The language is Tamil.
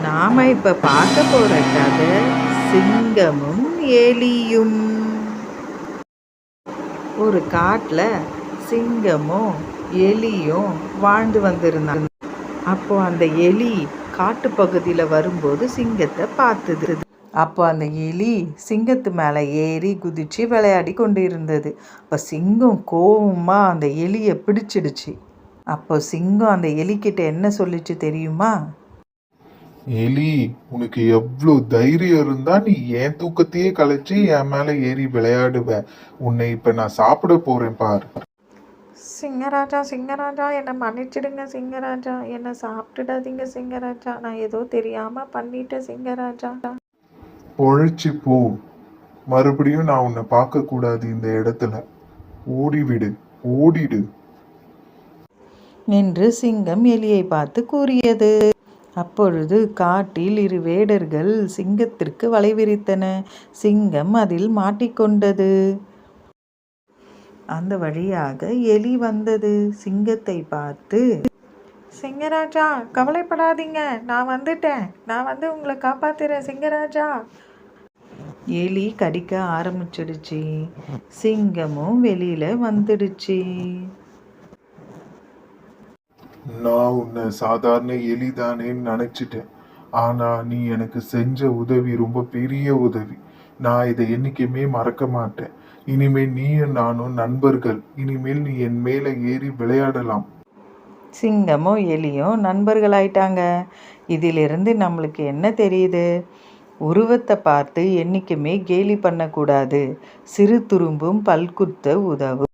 நாம இப்ப பார்க்க போற கதை சிங்கமும் எலியும். ஒரு காட்டுல சிங்கமும் எலியும் வாழ்ந்து வந்திருந்தாங்க. அப்போ அந்த எலி காட்டு பகுதியில வரும்போது சிங்கத்தை பார்த்தது. அப்போ அந்த எலி சிங்கத்து மேலே ஏறி குதிச்சு விளையாடி கொண்டு இருந்தது. அப்போ சிங்கம் கோவமா அந்த எலியை பிடிச்சிடுச்சு. அப்போ சிங்கம் அந்த எலிக்கிட்ட என்ன சொல்லிச்சு தெரியுமா? எலி, உனக்கு எவ்வளோ தைரியம் இருந்தா நீ என் தூக்கத்தையே கலைச்சு என் மேல ஏறி விளையாடுவ. உன்னை இப்ப நான் சாப்பிட போறேன் பார். சிங்கராஜா, சிங்கராஜா, என்னை மன்னிச்சிடுங்க சிங்கராஜா, என்னை சாப்பிட்டுடாதீங்க சிங்கராஜா, நான் ஏதோ தெரியாம பண்ணிட்டேன் சிங்கராஜா. பொழைச்சி போ. மறுபடியும் நான் உன்னை பார்க்க கூடாது இந்த இடத்துல. ஓடிவிடு, ஓடிடு என்று சிங்கம் எலியை பார்த்து கூறியது. அப்பொழுது காட்டில் இரு வேடர்கள் சிங்கத்திற்கு வலை விரித்தன. சிங்கம் அதில் மாட்டிக்கொண்டது. அந்த வழியாக எலி வந்தது. சிங்கத்தை பார்த்து, சிங்கராஜா, கவலைப்படாதீங்க, நான் வந்துட்டேன், நான் வந்து உங்களை காப்பாத்துறேன் சிங்கராஜா. எலி கடிக்க ஆரம்பிச்சிடுச்சு. சிங்கமும் வெளியில வந்துடுச்சு. நான் உன்னை சாதாரண எலிதானேன்னு நினைச்சிட்டேன். ஆனா நீ எனக்கு செஞ்ச உதவி ரொம்ப பெரிய உதவி. நான் இதை என்னைக்குமே மறக்க மாட்டேன். இனிமேல் நீயும் நானும் நண்பர்கள். இனிமேல் நீ என் மேல ஏறி விளையாடலாம். சிங்கமும் எலியும் நண்பர்களாயிட்டாங்க. இதிலிருந்து நம்மளுக்கு என்ன தெரியுது? உருவத்தை பார்த்து என்னைக்குமே கேலி பண்ணக்கூடாது. சிறு துரும்பும் பல்குத்த உதவும்.